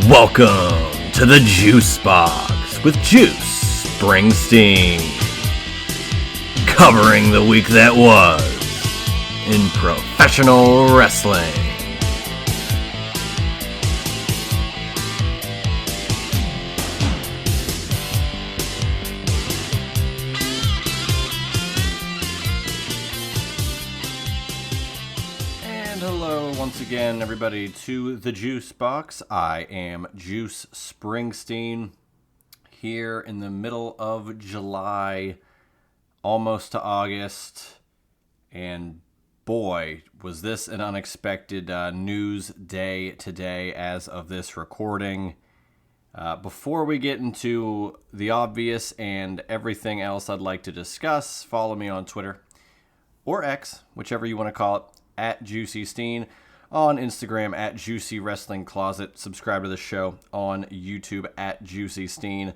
Welcome to the Juice Box with Juice Springsteen, covering the week that was in professional wrestling. Once again, everybody, to the Juice Box. I am Juice Springsteen, here in the middle of July, almost to August, and boy, was this an unexpected news day today as of this recording. Before we get into the obvious and everything else I'd like to discuss, follow me on Twitter, or X, whichever you want to call it, at Juicy Steen. On Instagram at Juicy Wrestling Closet. Subscribe to the show on YouTube at Juicy Steen.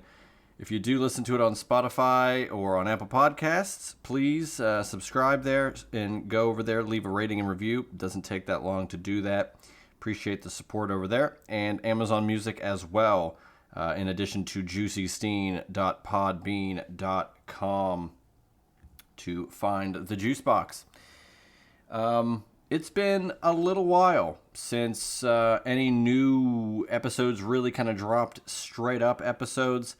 If you do listen to it on Spotify or on Apple Podcasts, please subscribe there and go over there, leave a rating and review. It doesn't take that long to do that. Appreciate the support over there. And Amazon Music as well, in addition to juicysteen.podbean.com to find the Juice Box. It's been a little while since any new episodes really kind of dropped, straight up episodes.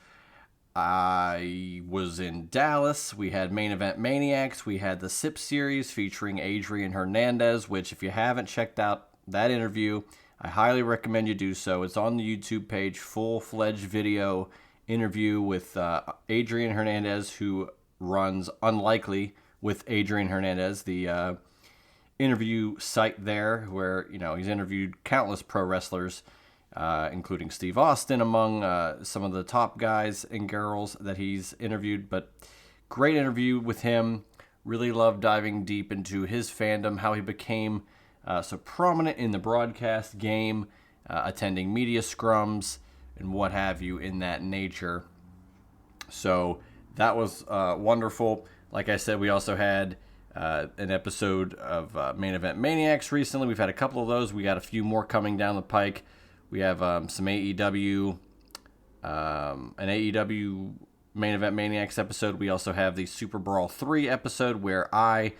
I was in Dallas. We had Main Event Maniacs. We had the SIP series featuring Adrian Hernandez, which if you haven't checked out that interview, I highly recommend you do so. It's on the YouTube page, full-fledged video interview with Adrian Hernandez, who runs Unlikely with Adrian Hernandez, the interview site there where, you know, he's interviewed countless pro wrestlers, including Steve Austin among some of the top guys and girls that he's interviewed. But great interview with him. Really love diving deep into his fandom, how he became so prominent in the broadcast game, attending media scrums and what have you in that nature. So that was wonderful. Like I said, we also had an episode of Main Event Maniacs recently. We've had a couple of those. We got a few more coming down the pike. We have some AEW, an AEW Main Event Maniacs episode. We also have the Super Brawl 3 episode where I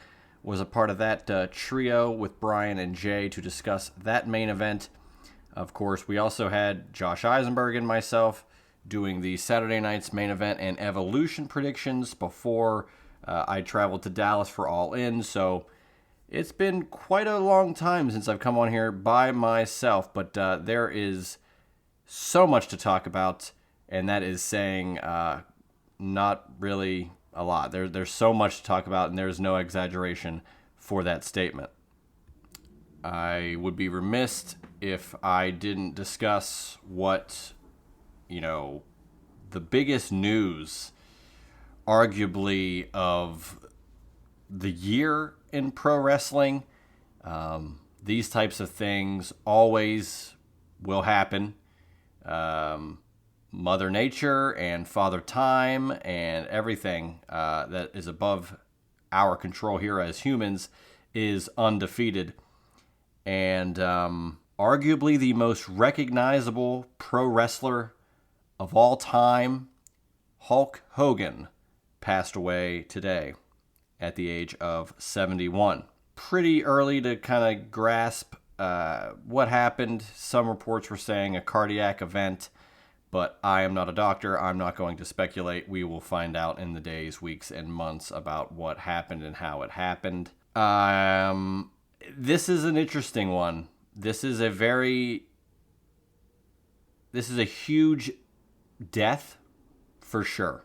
was a part of that trio with Brian and Jay to discuss that main event. Of course, we also had Josh Eisenberg and myself doing the Saturday night's main event and Evolution predictions before I traveled to Dallas for All In, so it's been quite a long time since I've come on here by myself, but there is so much to talk about, and that is saying not really a lot. There's so much to talk about, and there's no exaggeration for that statement. I would be remiss if I didn't discuss what, you know, the biggest news arguably of the year in pro wrestling. These types of things always will happen. Mother Nature and Father Time and everything that is above our control here as humans is undefeated. And arguably the most recognizable pro wrestler of all time, Hulk Hogan, passed away today at the age of 71. Pretty early to kind of grasp what happened. Some reports were saying a cardiac event, but I am not a doctor. I'm not going to speculate. We will find out in the days, weeks, and months about what happened and how it happened. This is an interesting one. This is a huge death for sure.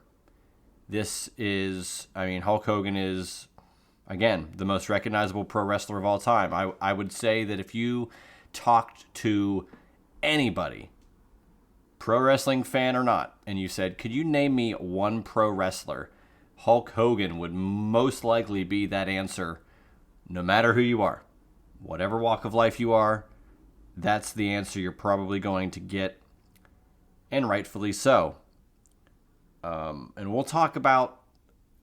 This is, Hulk Hogan is, again, the most recognizable pro wrestler of all time. I would say that if you talked to anybody, pro wrestling fan or not, and you said, could you name me one pro wrestler, Hulk Hogan would most likely be that answer, no matter who you are. Whatever walk of life you are, that's the answer you're probably going to get, and rightfully so. And we'll talk about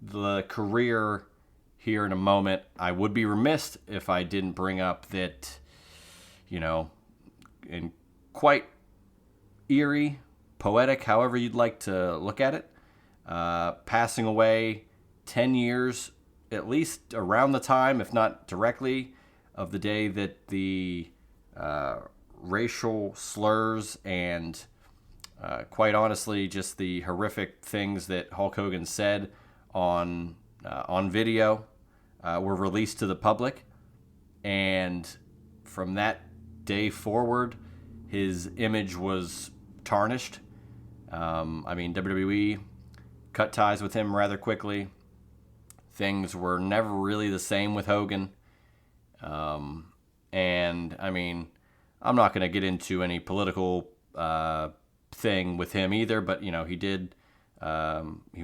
the career here in a moment. I would be remiss if I didn't bring up that, you know, in quite eerie, poetic, however you'd like to look at it. Passing away 10 years, at least around the time, if not directly, of the day that the racial slurs and quite honestly just the horrific things that Hulk Hogan said on video were released to the public. And from that day forward, his image was tarnished. WWE cut ties with him rather quickly. Things were never really the same with Hogan. And I'm not going to get into any political thing with him either, but he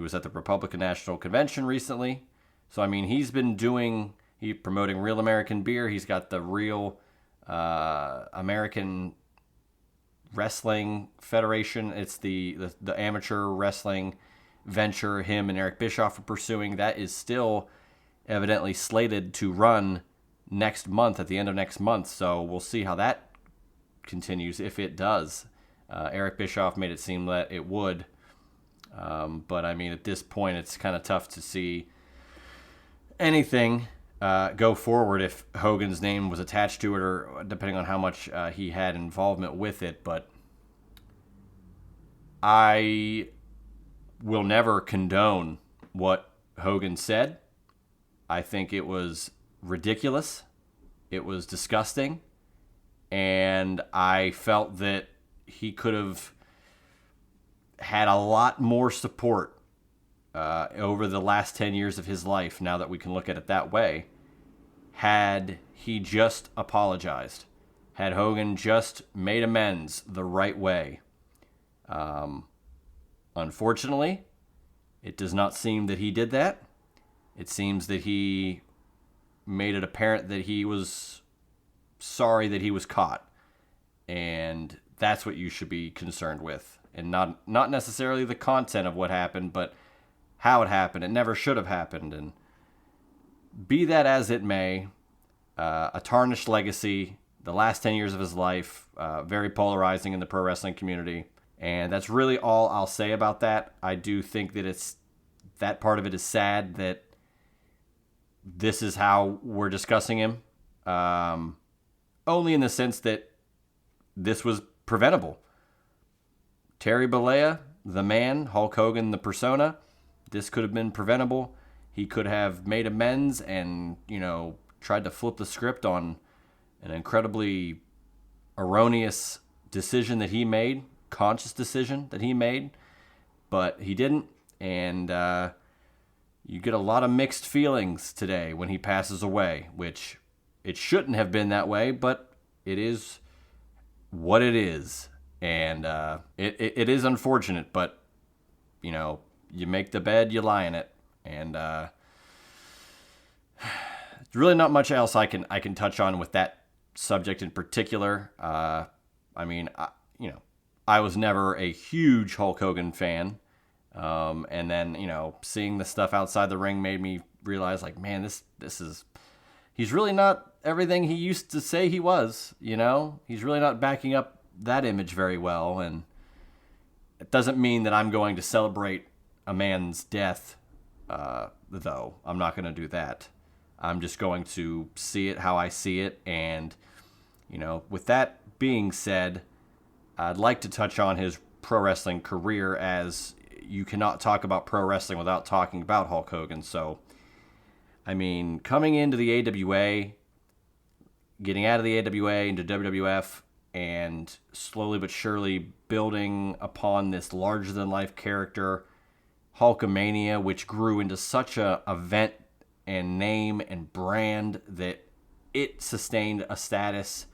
was at the Republican National Convention recently. So he's been promoting Real American Beer. He's got the Real American Wrestling Federation. It's the amateur wrestling venture him and Eric Bischoff are pursuing. That is still evidently slated to run next month, at the end of next month. So we'll see how that continues, if it does. Eric Bischoff made it seem that it would. But at this point, it's kind of tough to see anything go forward if Hogan's name was attached to it, or depending on how much he had involvement with it. But I will never condone what Hogan said. I think it was ridiculous. It was disgusting. And I felt that he could have had a lot more support over the last 10 years of his life, now that we can look at it that way, had he just apologized. Had Hogan just made amends the right way. Unfortunately, it does not seem that he did that. It seems that he made it apparent that he was sorry that he was caught. And that's what you should be concerned with. And not necessarily the content of what happened, but how it happened. It never should have happened. And be that as it may, a tarnished legacy, the last 10 years of his life, very polarizing in the pro wrestling community. And that's really all I'll say about that. I do think that that part of it is sad that this is how we're discussing him. Only in the sense that this was preventable. Terry Bollea, the man, Hulk Hogan, the persona, this could have been preventable. He could have made amends and, tried to flip the script on an incredibly erroneous decision that he made, conscious decision that he made, but he didn't. And you get a lot of mixed feelings today when he passes away, which it shouldn't have been that way, but it is what it is. And it is unfortunate, but, you make the bed, you lie in it. And there's really not much else I can touch on with that subject in particular. I was never a huge Hulk Hogan fan. And then, seeing the stuff outside the ring made me realize, like, man, he's really not everything he used to say he was, He's really not backing up that image very well. And it doesn't mean that I'm going to celebrate a man's death, though. I'm not going to do that. I'm just going to see it how I see it. And, with that being said, I'd like to touch on his pro wrestling career, as you cannot talk about pro wrestling without talking about Hulk Hogan. So, coming into the AWA, getting out of the AWA into WWF, and slowly but surely building upon this larger-than-life character, Hulkamania, which grew into such a event and name and brand that it sustained a status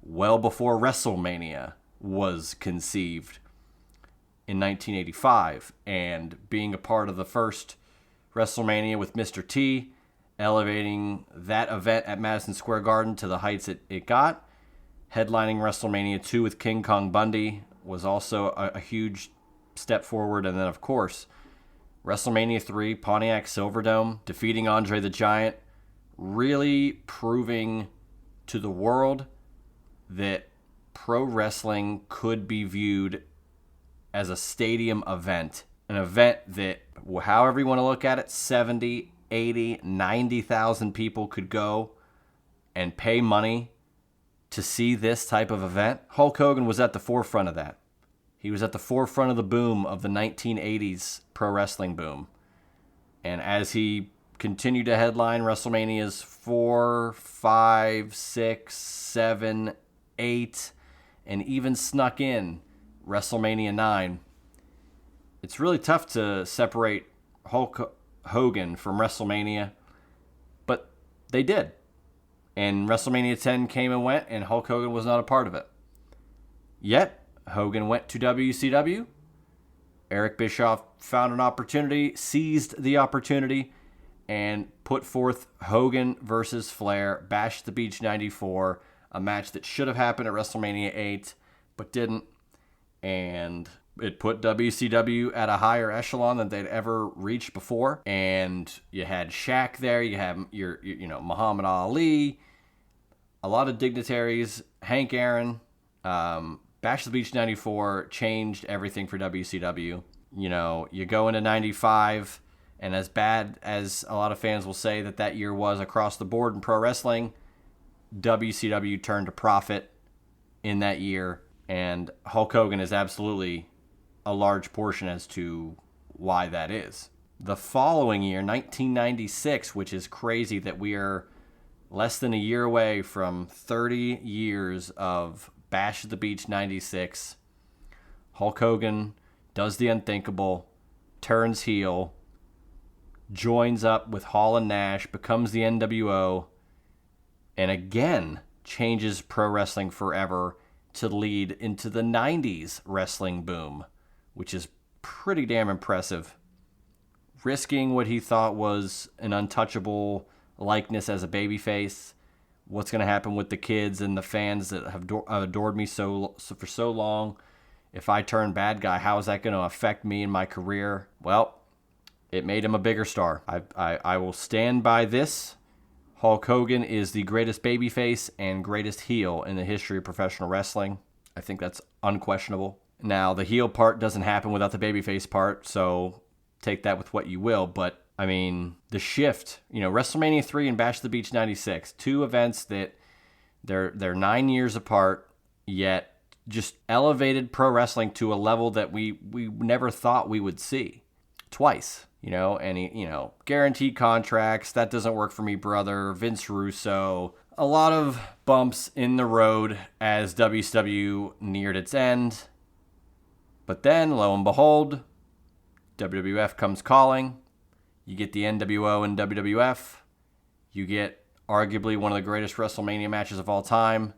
well before WrestleMania was conceived in 1985. And being a part of the first WrestleMania with Mr. T, elevating that event at Madison Square Garden to the heights it got, headlining WrestleMania 2 with King Kong Bundy was also a huge step forward. And then, of course, WrestleMania 3, Pontiac Silverdome, defeating Andre the Giant, really proving to the world that pro wrestling could be viewed as a stadium event, an event that, however you want to look at it, 70, 80, 90,000 people could go and pay money to see this type of event. Hulk Hogan was at the forefront of that. He was at the forefront of the boom of the 1980s pro wrestling boom. And as he continued to headline WrestleManias 4, 5, 6, 7, 8, and even snuck in WrestleMania 9, it's really tough to separate Hulk Hogan from WrestleMania, but they did. And WrestleMania 10 came and went, and Hulk Hogan was not a part of it. Yet, Hogan went to WCW. Eric Bischoff found an opportunity, seized the opportunity, and put forth Hogan versus Flair, Bash at the Beach 94, a match that should have happened at WrestleMania 8, but didn't. And it put WCW at a higher echelon than they'd ever reached before. And you had Shaq there, you had your Muhammad Ali, a lot of dignitaries, Hank Aaron. Bash at the Beach 94 changed everything for WCW. You know, you go into 95, and as bad as a lot of fans will say that year was across the board in pro wrestling, WCW turned a profit in that year, and Hulk Hogan is absolutely a large portion as to why that is. The following year, 1996, which is crazy that we are less than a year away from 30 years of Bash at the Beach 96, Hulk Hogan does the unthinkable, turns heel, joins up with Hall and Nash, becomes the NWO, and again changes pro wrestling forever to lead into the 90s wrestling boom, which is pretty damn impressive. Risking what he thought was an untouchable likeness as a babyface. What's going to happen with the kids and the fans that have adored me for so long? If I turn bad guy, how is that going to affect me in my career? Well, it made him a bigger star. I will stand by this. Hulk Hogan is the greatest babyface and greatest heel in the history of professional wrestling. I think that's unquestionable. Now, the heel part doesn't happen without the babyface part, so take that with what you will. But, I mean, the shift, WrestleMania 3 and Bash at the Beach 96, two events that they're 9 years apart, yet just elevated pro wrestling to a level that we never thought we would see twice. Guaranteed contracts, that doesn't work for me, brother, Vince Russo. A lot of bumps in the road as WCW neared its end. But then, lo and behold, WWF comes calling. You get the NWO and WWF. You get arguably one of the greatest WrestleMania matches of all time,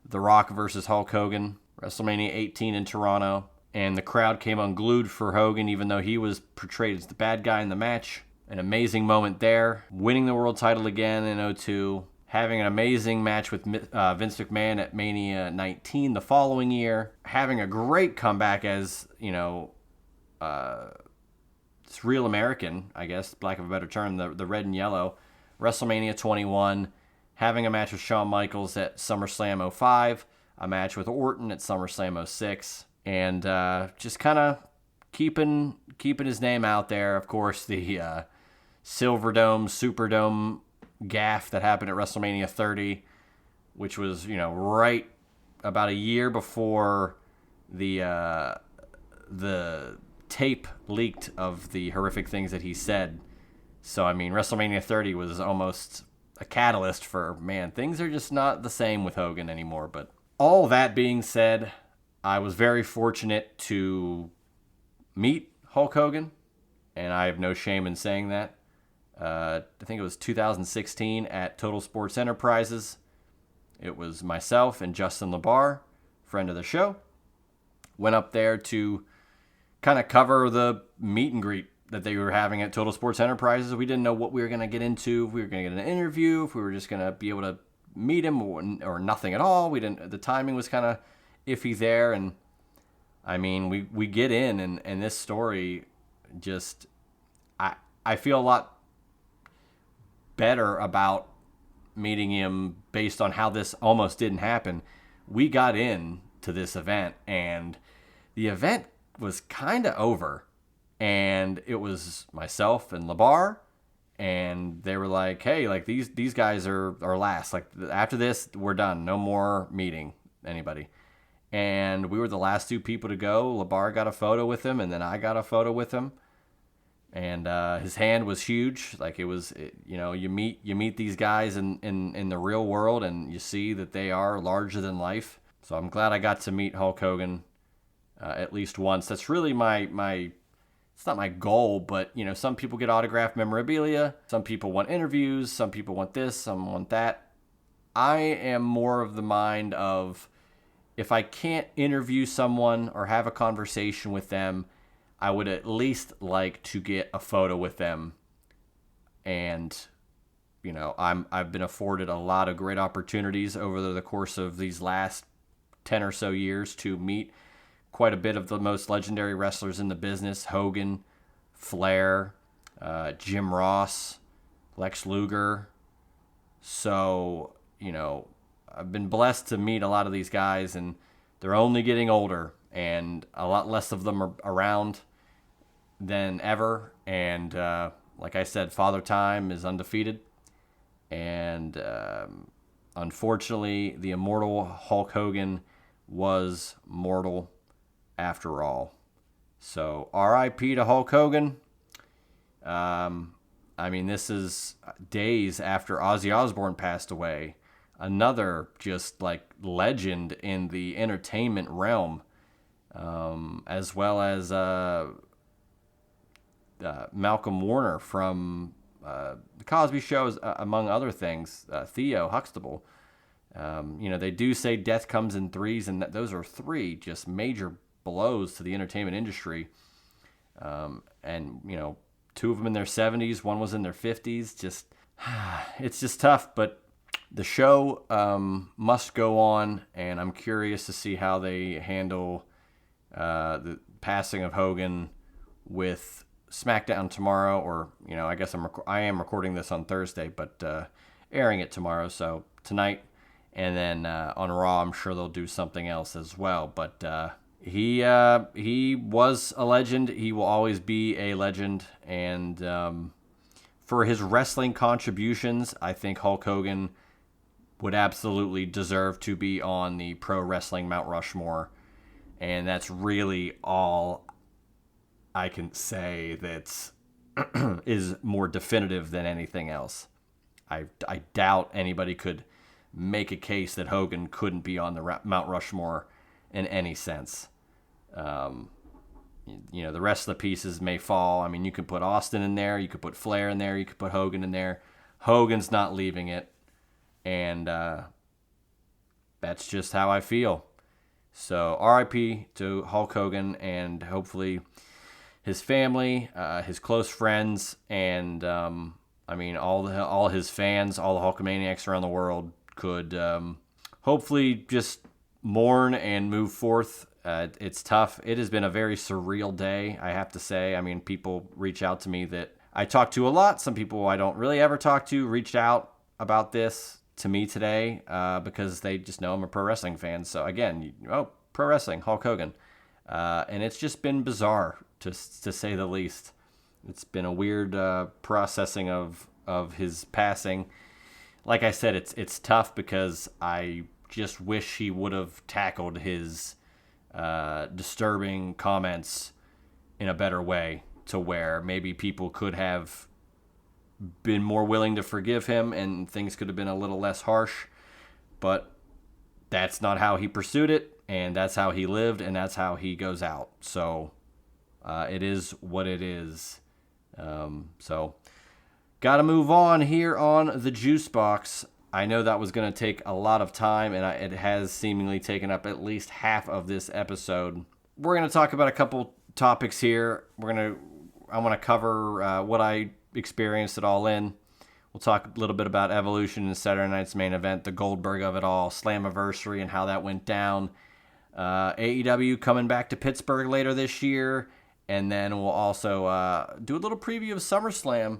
The Rock versus Hulk Hogan, WrestleMania 18 in Toronto. And the crowd came unglued for Hogan, even though he was portrayed as the bad guy in the match. An amazing moment there. Winning the world title again in 2002. Having an amazing match with Vince McMahon at Mania 19 the following year. Having a great comeback as, it's real American, I guess, lack of a better term, the red and yellow. WrestleMania 21. Having a match with Shawn Michaels at SummerSlam 05. A match with Orton at SummerSlam 06. And just kind of keeping his name out there. Of course, the Silverdome, Superdome gaffe that happened at WrestleMania 30, which was, right about a year before the tape leaked of the horrific things that he said. So, WrestleMania 30 was almost a catalyst for, man, things are just not the same with Hogan anymore. But all that being said, I was very fortunate to meet Hulk Hogan, and I have no shame in saying that. I think it was 2016 at Total Sports Enterprises. It was myself and Justin LeBar, friend of the show. Went up there to kind of cover the meet and greet that they were having at Total Sports Enterprises. We didn't know what we were going to get into, if we were going to get an interview, if we were just going to be able to meet him or nothing at all. The timing was kind of iffy there, and we get in, and this story just, I feel a lot better about meeting him based on how this almost didn't happen. We got in to this event, and the event was kind of over, and it was myself and LeBar, and they were like, hey, like these guys are last. Like after this, we're done. No more meeting anybody. And we were the last two people to go. LeBar got a photo with him, and then I got a photo with him. And his hand was huge. Like you meet these guys in the real world, and you see that they are larger than life. So I'm glad I got to meet Hulk Hogan at least once. That's really my it's not my goal, but some people get autographed memorabilia. Some people want interviews. Some people want this. Some want that. I am more of the mind of, if I can't interview someone or have a conversation with them, I would at least like to get a photo with them. And, I've been afforded a lot of great opportunities over the course of these last 10 or so years to meet quite a bit of the most legendary wrestlers in the business: Hogan, Flair, Jim Ross, Lex Luger. So, I've been blessed to meet a lot of these guys, and they're only getting older, and a lot less of them are around than ever. And like I said, Father Time is undefeated, and unfortunately, the immortal Hulk Hogan was mortal after all. So R.I.P. to Hulk Hogan. This is days after Ozzy Osbourne passed away. Another just like legend in the entertainment realm, as well as Malcolm Warner from the Cosby Show, among other things. Theo Huxtable. They do say death comes in threes, and those are three just major blows to the entertainment industry. And two of them in their 70s, one was in their 50s. Just it's just tough, but the show must go on, and I'm curious to see how they handle the passing of Hogan with SmackDown tomorrow, or I guess I am recording this on Thursday, but airing it tomorrow, so tonight, and then on Raw, I'm sure they'll do something else as well. But he was a legend. He will always be a legend, and for his wrestling contributions, I think Hulk Hogan would absolutely deserve to be on the pro wrestling Mount Rushmore. And that's really all I can say that is more definitive than anything else. I doubt anybody could make a case that Hogan couldn't be on the Mount Rushmore in any sense. The rest of the pieces may fall. I mean, you could put Austin in there, you could put Flair in there, you could put Hogan in there. Hogan's not leaving it. And that's just how I feel. So R.I.P. to Hulk Hogan, and hopefully his family, his close friends, and all his fans, all the Hulkamaniacs around the world could hopefully just mourn and move forth. It's tough. It has been a very surreal day, I have to say. I mean, people reach out to me that I talk to a lot. Some people I don't really ever talk to reached out about this to me today because they just know I'm a pro wrestling fan. So again, pro wrestling, Hulk Hogan. And it's just been bizarre, to say the least. It's been a weird processing of his passing. Like I said, it's tough because I just wish he would have tackled his disturbing comments in a better way, to where maybe people could have been more willing to forgive him and things could have been a little less harsh. But that's not how he pursued it, and that's how he lived, and that's how he goes out. So it is what it is. So got to move on here on the Juice Box. I know that was going to take a lot of time, and it has seemingly taken up at least half of this episode. We're going to talk about a couple topics here. I want to cover what I experienced at All In. We'll talk a little bit about Evolution and Saturday Night's Main Event, the Goldberg of it all, Slammiversary, and how that went down. AEW coming back to Pittsburgh later this year, and then we'll also do a little preview of SummerSlam.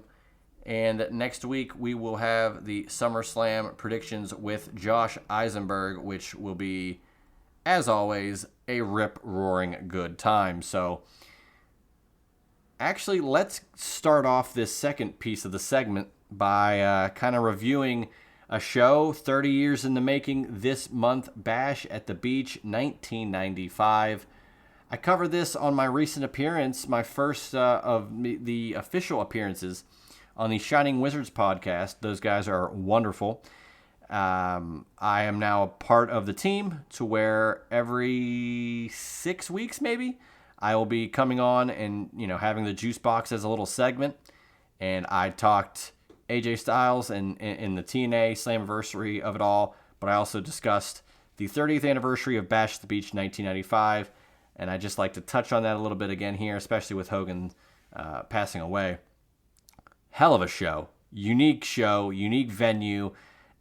And next week we will have the SummerSlam predictions with Josh Eisenberg, which will be as always, a rip-roaring good time. So, actually, let's start off this second piece of the segment by kind of reviewing a show 30 years in the making this month, Bash at the Beach 1995. I covered this on my recent appearance, my first of the official appearances on the Shining Wizards podcast. Those guys are wonderful. I am now a part of the team to where every 6 weeks, maybe, I will be coming on and, having the Juice Box as a little segment. And I talked AJ Styles and in the TNA Slammiversary of it all, but I also discussed the 30th anniversary of Bash at the Beach 1995, and I just like to touch on that a little bit again here, especially with Hogan passing away. Hell of a show, unique venue,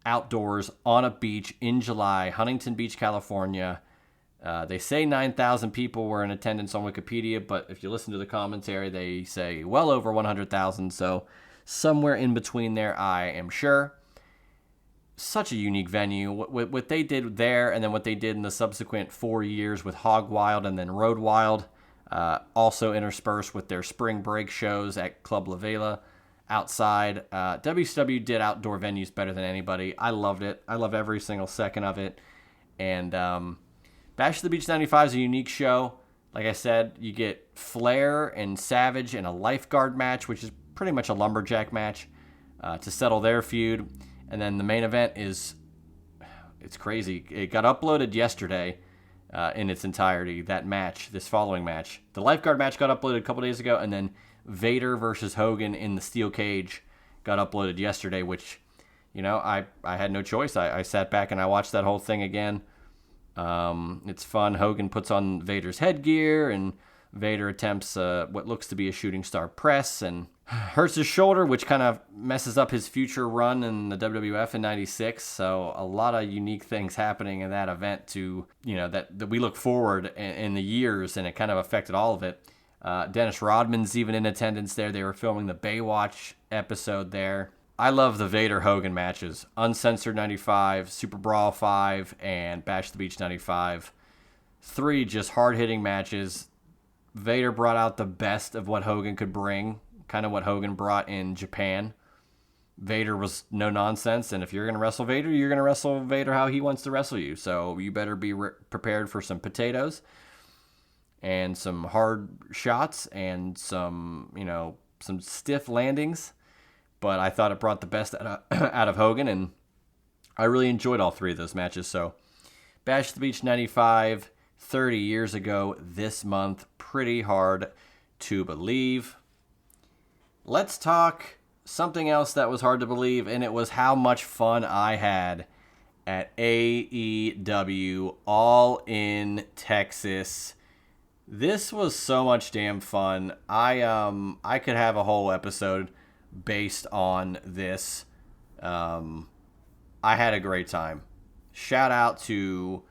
outdoors on a beach in July, Huntington Beach, California. They say 9,000 people were in attendance on Wikipedia, but if you listen to the commentary, they say well over 100,000, so somewhere in between there, I am sure. Such a unique venue. What they did there, and then what they did in the subsequent 4 years with Hog Wild and then Road Wild, also interspersed with their spring break shows at Club La Vela outside. WCW did outdoor venues better than anybody. I loved it. I love every single second of it. And Bash at the Beach 95 is a unique show. Like I said, you get Flair and Savage in a lifeguard match, which is pretty much a lumberjack match to settle their feud. And then the main event it's crazy. It got uploaded yesterday in its entirety, that match, this following match. The lifeguard match got uploaded a couple days ago, and then Vader versus Hogan in the steel cage got uploaded yesterday, which, I had no choice. I sat back and I watched that whole thing again. It's fun. Hogan puts on Vader's headgear, and Vader attempts what looks to be a shooting star press and hurts his shoulder, which kind of messes up his future run in the WWF in 96. So a lot of unique things happening in that event that we look forward in the years, and it kind of affected all of it. Dennis Rodman's even in attendance there. They were filming the Baywatch episode there. I love the Vader-Hogan matches. Uncensored 95, Super Brawl 5, and Bash the Beach 95. 3 just hard-hitting matches. Vader brought out the best of what Hogan could bring, kind of what Hogan brought in Japan. Vader was no nonsense, and if you're going to wrestle Vader, you're going to wrestle Vader how he wants to wrestle you. So you better be prepared for some potatoes and some hard shots and some stiff landings. But I thought it brought the best out of Hogan, and I really enjoyed all 3 of those matches. So Bash at the Beach 95, 30 years ago this month. Pretty hard to believe. Let's talk something else that was hard to believe, and it was how much fun I had at AEW All in Texas. This was so much damn fun. I could have a whole episode based on this. I had a great time. Shout out to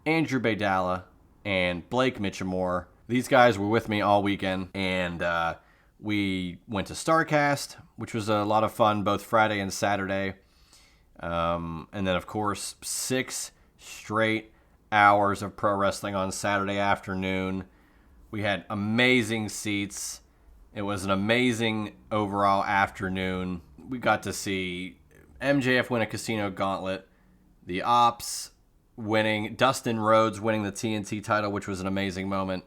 Andrew Baydala and Blake Mitchamore. These guys were with me all weekend, and we went to StarCast, which was a lot of fun, both Friday and Saturday. And then, of course, 6 straight hours of pro wrestling on Saturday afternoon. We had amazing seats. It was an amazing overall afternoon. We got to see MJF win a casino gauntlet, the Ops winning, Dustin Rhodes winning the TNT title, which was an amazing moment.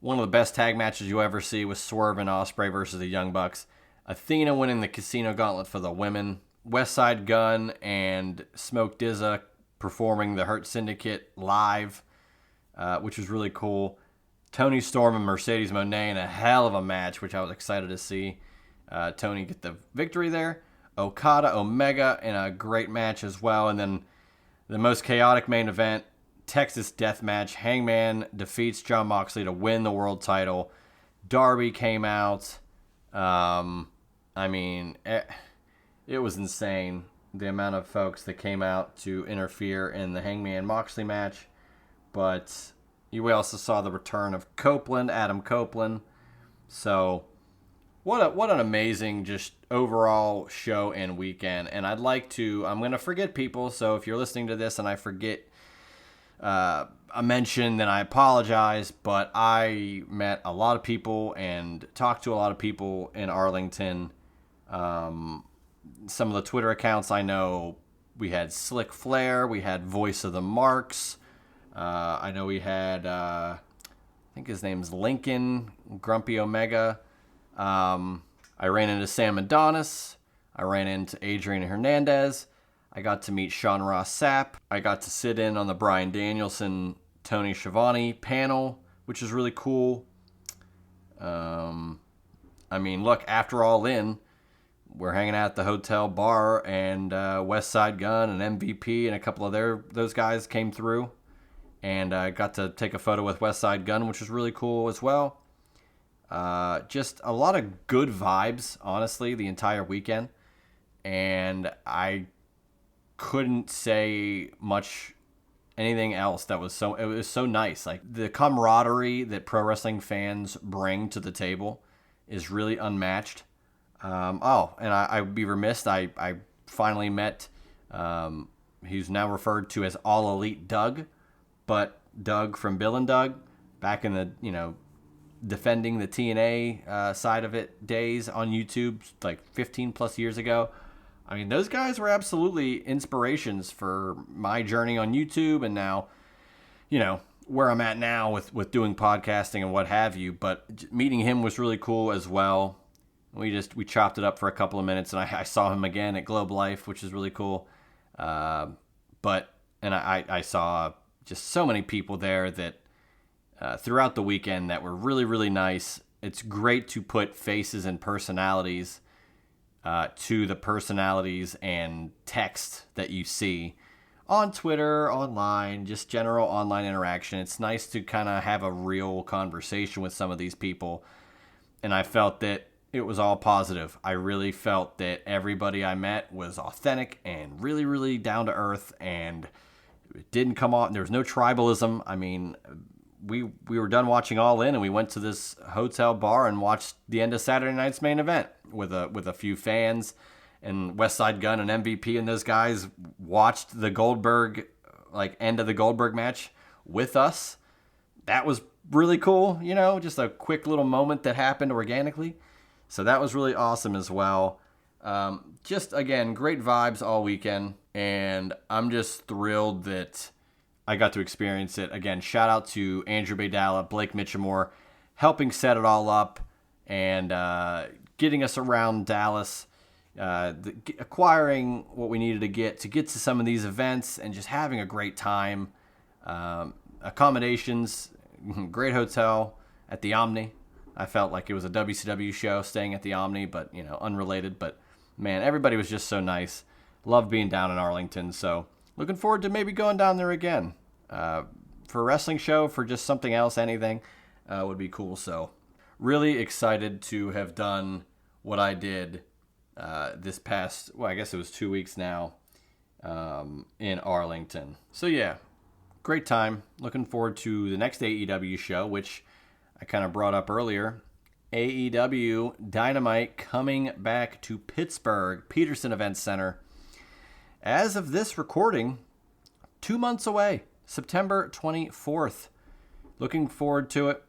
One of the best tag matches you'll ever see was Swerve and Ospreay versus the Young Bucks. Athena winning the casino gauntlet for the women. Westside Gunn and Smoke Dizza performing the Hurt Syndicate live, which was really cool. Tony Storm and Mercedes Moné in a hell of a match, which I was excited to see. Tony get the victory there. Okada, Omega in a great match as well. And then the most chaotic main event, Texas Death Match. Hangman defeats Jon Moxley to win the world title. Darby came out. It was insane, the amount of folks that came out to interfere in the Hangman Moxley match. But we also saw the return of Adam Copeland. So what an amazing just overall show and weekend. And I'm going to forget people, so if you're listening to this and I forget a mention, then I apologize. But I met a lot of people and talked to a lot of people in Arlington. Some of the Twitter accounts I know, we had Slick Flair, we had Voice of the Marks. I know we had, I think his name's Lincoln, Grumpy Omega. I ran into Sam Adonis. I ran into Adrian Hernandez. I got to meet Sean Ross Sapp. I got to sit in on the Bryan Danielson, Tony Schiavone panel, which is really cool. I mean, look, after All In, we're hanging out at the hotel bar, and West Side Gun and MVP and a couple of those guys came through. And I got to take a photo with West Side Gun, which was really cool as well. Just a lot of good vibes, honestly, the entire weekend. And I couldn't say much anything else it was so nice. Like, the camaraderie that pro wrestling fans bring to the table is really unmatched. And I'd be remiss, I finally met, he's now referred to as All Elite Doug, but Doug from Bill and Doug, back in the, defending the TNA side of it days on YouTube, like 15 plus years ago. I mean, those guys were absolutely inspirations for my journey on YouTube, and now, where I'm at now with doing podcasting and what have you. But meeting him was really cool as well. We chopped it up for a couple of minutes, and I saw him again at Globe Life, which is really cool. I saw just so many people there that throughout the weekend that were really, really nice. It's great to put faces and personalities to the personalities and text that you see on Twitter, online, just general online interaction. It's nice to kind of have a real conversation with some of these people. And I felt that it was all positive. I really felt that everybody I met was authentic and really, really down to earth, and it didn't come off. There was no tribalism. I mean, we were done watching All In, and we went to this hotel bar and watched the end of Saturday night's main event with a few fans, and West Side Gun and MVP and those guys watched the Goldberg, end of the Goldberg match with us. That was really cool, just a quick little moment that happened organically. So that was really awesome as well. Just, again, great vibes all weekend, and I'm just thrilled that I got to experience it. Again, shout out to Andrew Baydala, Blake Mitchamore, helping set it all up and getting us around Dallas, acquiring what we needed to get to some of these events, and just having a great time. Accommodations, great hotel at the Omni. I felt like it was a WCW show staying at the Omni, but, unrelated. But, man, everybody was just so nice. Loved being down in Arlington, so looking forward to maybe going down there again. For a wrestling show, for just something else, anything would be cool. So really excited to have done what I did this past, I guess it was 2 weeks now, in Arlington. So yeah, great time. Looking forward to the next AEW show, which I kind of brought up earlier. AEW Dynamite coming back to Pittsburgh, Peterson Event Center. As of this recording, 2 months away, September 24th. Looking forward to it.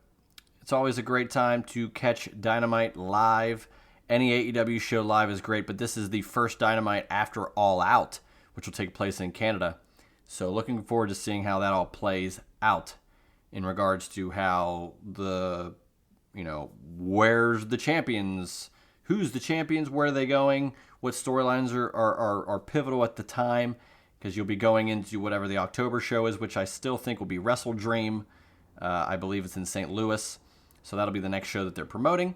It's always a great time to catch Dynamite live. Any AEW show live is great, but this is the first Dynamite after All Out, which will take place in Canada. So looking forward to seeing how that all plays out in regards to how the, where's the champions, who's the champions, where are they going, what storylines are pivotal at the time, because you'll be going into whatever the October show is, which I still think will be Wrestle Dream. I believe it's in St. Louis, so that'll be the next show that they're promoting.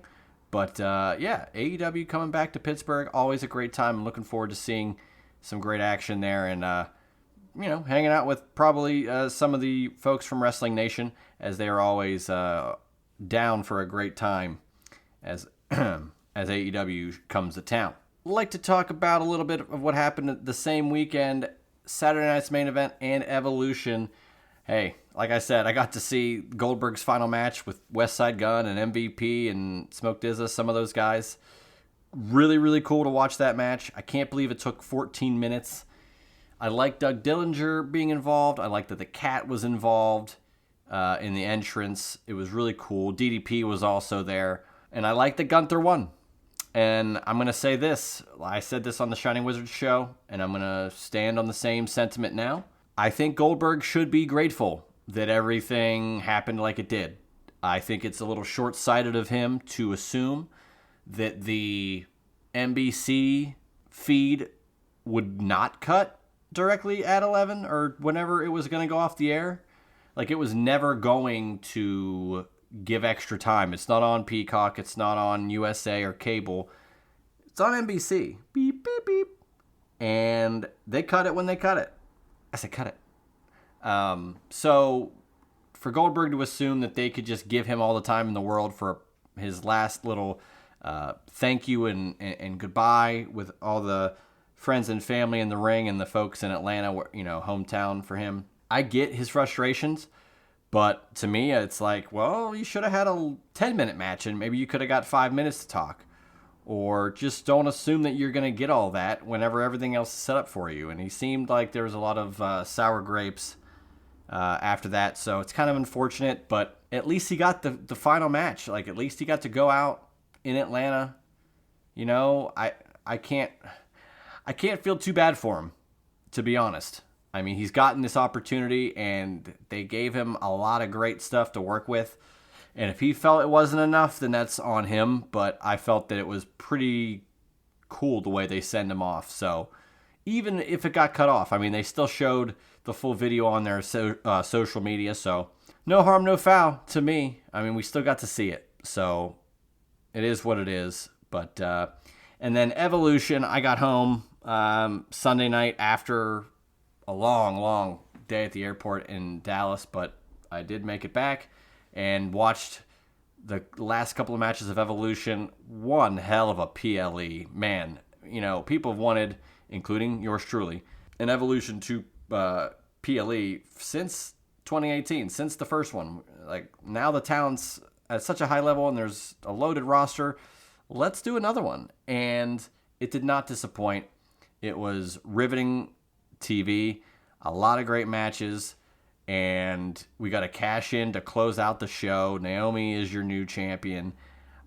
But AEW coming back to Pittsburgh, always a great time. I'm looking forward to seeing some great action there, and hanging out with probably some of the folks from Wrestling Nation, as they are always down for a great time as AEW comes to town. I'd like to talk about a little bit of what happened the same weekend, Saturday night's main event and Evolution. Hey, like I said, I got to see Goldberg's final match with West Side Gun and MVP and Smoke Dizza, some of those guys. Really, really cool to watch that match. I can't believe it took 14 minutes. I like Doug Dillinger being involved. I like that the cat was involved in the entrance. It was really cool. DDP was also there. And I like that Gunther won. And I'm going to say this. I said this on the Shining Wizards show, and I'm going to stand on the same sentiment now. I think Goldberg should be grateful that everything happened like it did. I think it's a little short-sighted of him to assume that the NBC feed would not cut directly at 11 or whenever it was going to go off the air. Like, it was never going to give extra time. It's not on Peacock. It's not on USA or cable. It's on NBC. Beep, beep, beep. And they cut it when they cut it. I said cut it. So for Goldberg to assume that they could just give him all the time in the world for his last little thank you and goodbye with all the friends and family in the ring and the folks in Atlanta, hometown for him. I get his frustrations, but to me, it's like, well, you should have had a 10-minute match and maybe you could have got 5 minutes to talk. Or just don't assume that you're going to get all that whenever everything else is set up for you. And he seemed like there was a lot of sour grapes after that. So it's kind of unfortunate, but at least he got the final match. Like, at least he got to go out in Atlanta. I can't feel too bad for him, to be honest. I mean, he's gotten this opportunity, and they gave him a lot of great stuff to work with. And if he felt it wasn't enough, then that's on him. But I felt that it was pretty cool the way they send him off. So even if it got cut off, I mean, they still showed the full video on their social media. So no harm, no foul to me. I mean, we still got to see it. So it is what it is. But and then Evolution, I got home Sunday night after a long day at the airport in Dallas, but I did make it back and watched the last couple of matches of Evolution. One hell of a PLE. Man, people have wanted, including yours truly, an Evolution 2 PLE since 2018, since the first one. Like, now the talent's at such a high level and there's a loaded roster. Let's do another one. And it did not disappoint. It was riveting TV, a lot of great matches, and we got a cash in to close out the show. Naomi is your new champion.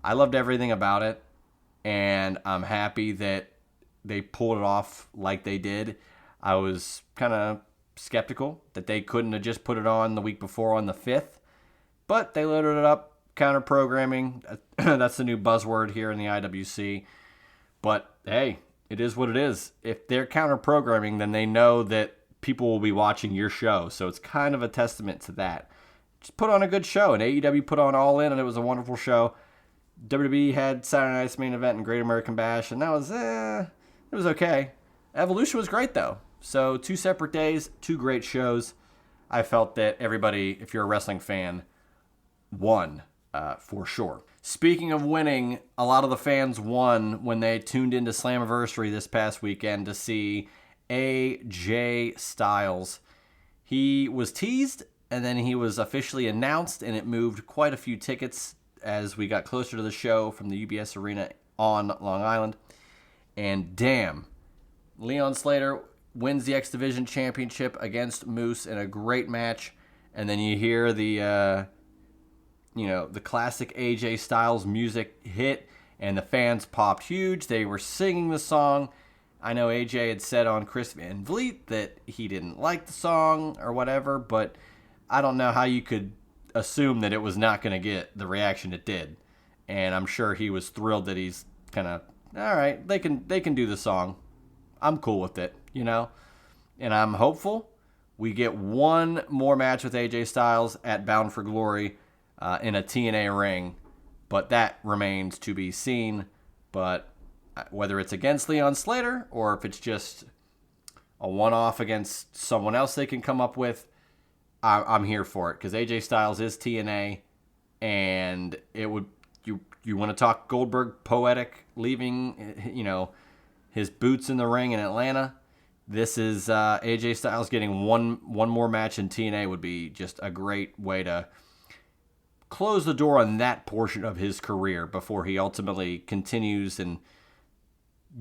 I loved everything about it, and I'm happy that they pulled it off like they did. I was kind of skeptical that they couldn't have just put it on the week before on the 5th, but they loaded it up, counter-programming. That's the new buzzword here in the IWC. But, hey, it is what it is. If they're counter-programming, then they know that people will be watching your show. So it's kind of a testament to that. Just put on a good show. And AEW put on All In, and it was a wonderful show. WWE had Saturday Night's Main Event and Great American Bash, and that was, it was okay. Evolution was great, though. So 2 separate days, 2 great shows. I felt that everybody, if you're a wrestling fan, won for sure. Speaking of winning, a lot of the fans won when they tuned into Slammiversary this past weekend to see AJ Styles. He was teased, and then he was officially announced, and it moved quite a few tickets as we got closer to the show from the UBS Arena on Long Island. And damn, Leon Slater wins the X Division Championship against Moose in a great match. And then you hear the classic AJ Styles music hit, and the fans popped huge. They were singing the song. I know AJ had said on Chris Van Vliet that he didn't like the song or whatever, but I don't know how you could assume that it was not going to get the reaction it did. And I'm sure he was thrilled that he's kind of, all right, they can do the song. I'm cool with it, And I'm hopeful we get one more match with AJ Styles at Bound for Glory in a TNA ring, but that remains to be seen. But whether it's against Leon Slater or if it's just a one-off against someone else they can come up with, I'm here for it, because AJ Styles is TNA, and it would you want to talk Goldberg poetic, leaving his boots in the ring in Atlanta. This is AJ Styles getting one more match in TNA would be just a great way to close the door on that portion of his career before he ultimately continues and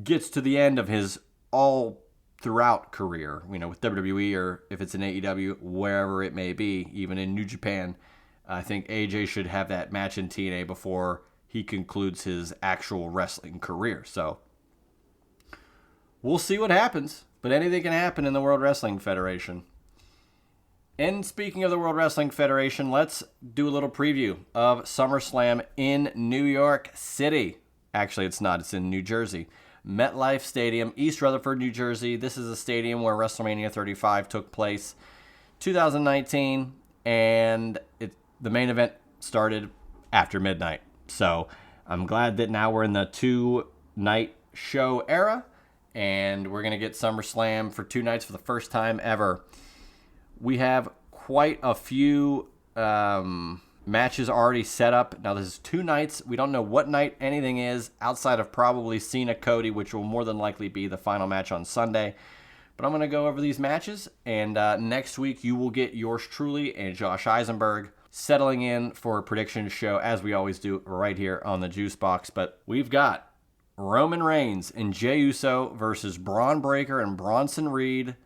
gets to the end of his all throughout career, with WWE or if it's in AEW, wherever it may be, even in New Japan. I think AJ should have that match in TNA before he concludes his actual wrestling career. So we'll see what happens, but anything can happen in the World Wrestling Federation. And speaking of the World Wrestling Federation, let's do a little preview of SummerSlam in New York City. Actually, it's not. It's in New Jersey. MetLife Stadium, East Rutherford, New Jersey. This is a stadium where WrestleMania 35 took place 2019, and the main event started after midnight. So I'm glad that now we're in the 2-night show era, and we're going to get SummerSlam for 2 nights for the first time ever. We have quite a few matches already set up. Now, this is 2 nights. We don't know what night anything is outside of probably Cena Cody, which will more than likely be the final match on Sunday. But I'm going to go over these matches, and next week you will get yours truly and Josh Eisenberg settling in for a prediction show, as we always do right here on the Juice Box. But we've got Roman Reigns and Jey Uso versus Braun Breaker and Bronson Reed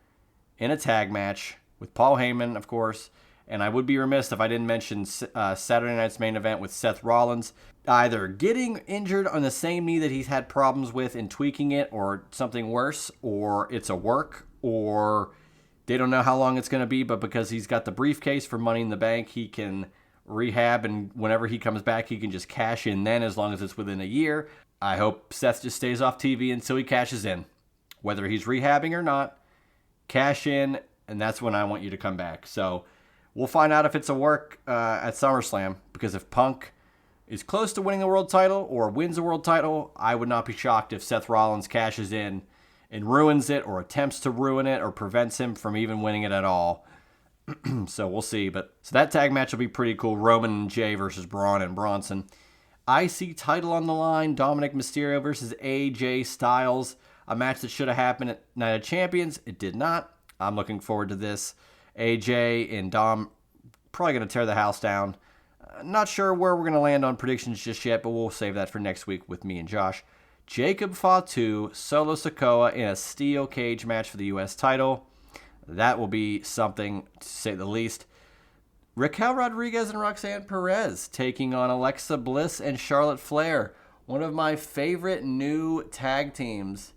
in a tag match with Paul Heyman, of course. And I would be remiss if I didn't mention Saturday night's main event with Seth Rollins either getting injured on the same knee that he's had problems with and tweaking it, or something worse, or it's a work, or they don't know how long it's going to be, but because he's got the briefcase for Money in the Bank, he can rehab, and whenever he comes back, he can just cash in then, as long as it's within a year. I hope Seth just stays off TV until he cashes in. Whether he's rehabbing or not, cash in, and that's when I want you to come back. So we'll find out if it's a work at SummerSlam, because if Punk is close to winning the world title or wins the world title, I would not be shocked if Seth Rollins cashes in and ruins it, or attempts to ruin it, or prevents him from even winning it at all. So we'll see. So that tag match will be pretty cool. Roman and Jey versus Braun and Bronson. IC title on the line. Dominic Mysterio versus AJ Styles. A match that should have happened at Night of Champions. It did not. I'm looking forward to this. AJ and Dom probably going to tear the house down. Not sure where we're going to land on predictions just yet, but we'll save that for next week with me and Josh. Jacob Fatu, Solo Sikoa in a steel cage match for the U.S. title. That will be something, to say the least. Raquel Rodriguez and Roxanne Perez taking on Alexa Bliss and Charlotte Flair. One of my favorite new tag teams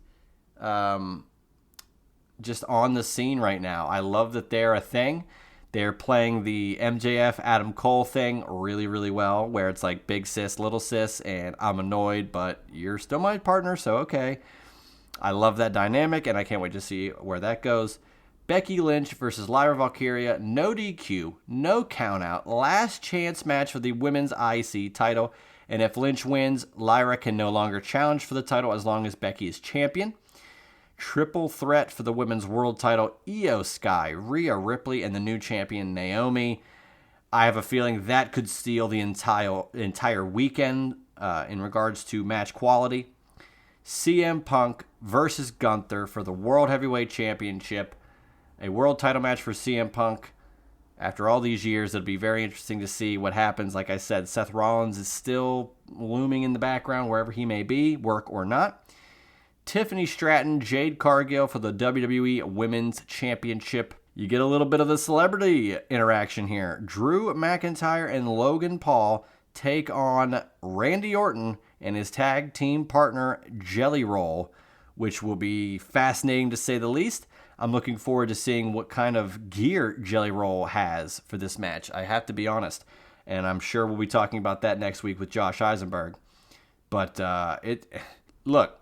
just on the scene right now. I love that they're a thing. They're playing the MJF Adam Cole thing really, really well, where it's like big sis, little sis, and I'm annoyed, but you're still my partner, so okay. I love that dynamic, and I can't wait to see where that goes. Becky Lynch versus Lyra Valkyria, no DQ, no countout, last chance match for the women's IC title, and if Lynch wins, Lyra can no longer challenge for the title as long as Becky is champion. Triple threat for the women's world title, Io Sky, Rhea Ripley, and the new champion, Naomi. I have a feeling that could steal the entire weekend in regards to match quality. CM Punk versus Gunther for the World Heavyweight Championship. A world title match for CM Punk. After all these years, it'll be very interesting to see what happens. Like I said, Seth Rollins is still looming in the background wherever he may be, work or not. Tiffany Stratton, Jade Cargill for the WWE Women's Championship. You get a little bit of the celebrity interaction here. Drew McIntyre and Logan Paul take on Randy Orton and his tag team partner, Jelly Roll, which will be fascinating to say the least. I'm looking forward to seeing what kind of gear Jelly Roll has for this match. I have to be honest, and I'm sure we'll be talking about that next week with Josh Eisenberg. But look,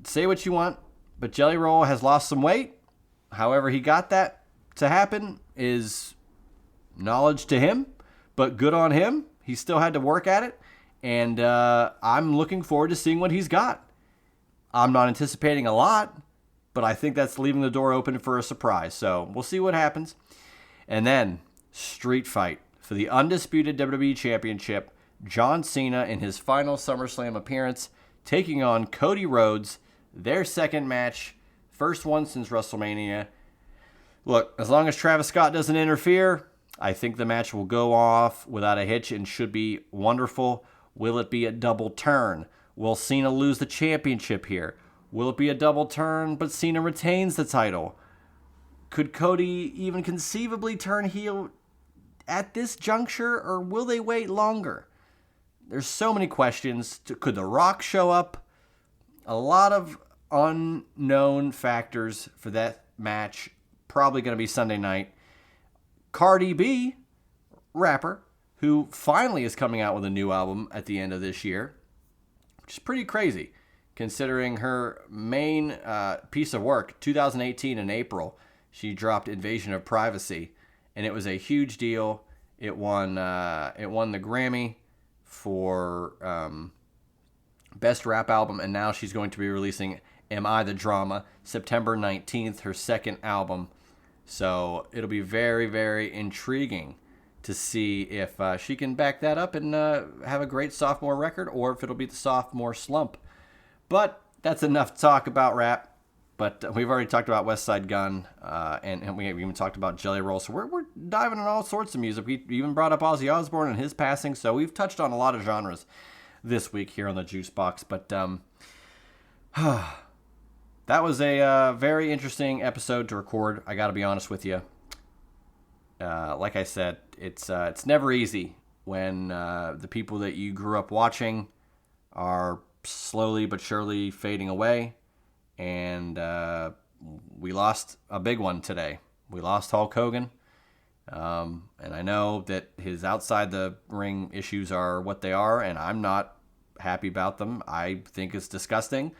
say what you want, but Jelly Roll has lost some weight. However he got that to happen is knowledge to him, but good on him. He still had to work at it, and I'm looking forward to seeing what he's got. I'm not anticipating a lot, but I think that's leaving the door open for a surprise. So we'll see what happens. And then, street fight for the undisputed WWE Championship. John Cena in his final SummerSlam appearance, taking on Cody Rhodes. Their second match, first one since WrestleMania. Look, as long as Travis Scott doesn't interfere, I think the match will go off without a hitch and should be wonderful. Will it be a double turn? Will Cena lose the championship here? Will it be a double turn, but Cena retains the title? Could Cody even conceivably turn heel at this juncture, or will they wait longer? There's so many questions. Could The Rock show up? A lot of unknown factors for that match. Probably going to be Sunday night. Cardi B, rapper, who finally is coming out with a new album at the end of this year, which is pretty crazy, considering her main piece of work, 2018 in April, she dropped Invasion of Privacy, and it was a huge deal. It won the Grammy for Best Rap Album, and now she's going to be releasing Am I the Drama, September 19th, her second album. So it'll be very, very intriguing to see if she can back that up and have a great sophomore record, or if it'll be the sophomore slump. But that's enough talk about rap. But we've already talked about West Side Gun, and we even talked about Jelly Roll. So we're diving in all sorts of music. We even brought up Ozzy Osbourne and his passing. So we've touched on a lot of genres this week here on the Juice Box. But that was a very interesting episode to record. I got to be honest with you. Like I said, it's never easy when the people that you grew up watching are slowly but surely fading away. And we lost a big one today. We lost Hulk Hogan. And I know that his outside the ring issues are what they are, and I'm not happy about them. I think it's disgusting.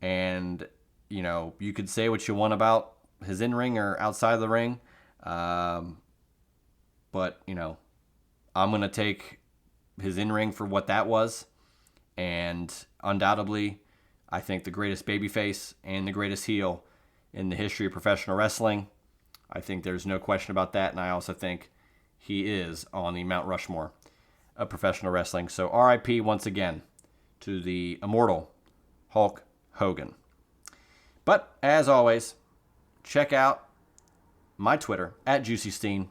And, you know, you could say what you want about his in-ring or outside of the ring. But, you know, I'm going to take his in-ring for what that was. And undoubtedly, I think the greatest babyface and the greatest heel in the history of professional wrestling. I think there's no question about that. And I also think he is on the Mount Rushmore of professional wrestling. So R.I.P. once again to the immortal Hulk Hogan. But as always, check out my Twitter, @JuicySteen,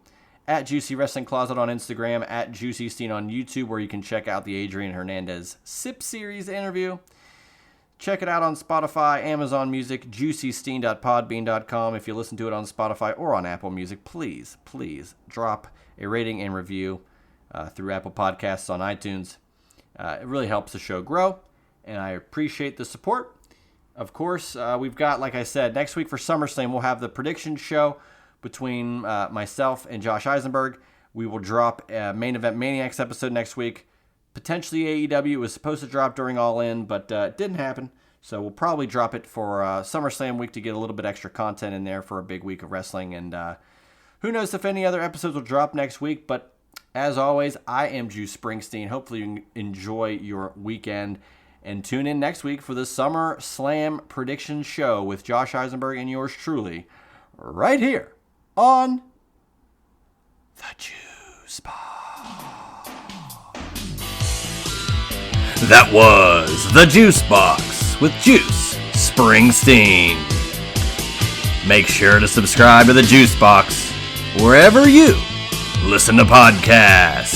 @Juicy Wrestling Closet on Instagram, @JuicySteen on YouTube, where you can check out the Adrian Hernandez Sip Series interview. Check it out on Spotify, Amazon Music, juicysteen.podbean.com. If you listen to it on Spotify or on Apple Music, please drop a rating and review through Apple Podcasts on iTunes. It really helps the show grow, and I appreciate the support. Of course, we've got, like I said, next week for SummerSlam, we'll have the prediction show between myself and Josh Eisenberg. We will drop a Main Event Maniacs episode next week. Potentially AEW. It was supposed to drop during All In, but it didn't happen. So we'll probably drop it for SummerSlam week to get a little bit extra content in there for a big week of wrestling. And who knows if any other episodes will drop next week. But as always, I am Juice Springsteen. Hopefully you enjoy your weekend. And tune in next week for the SummerSlam prediction show with Josh Eisenberg and yours truly, right here on The Juice Box. That was The Juice Box with Juice Springsteen. Make sure to subscribe to The Juice Box wherever you listen to podcasts.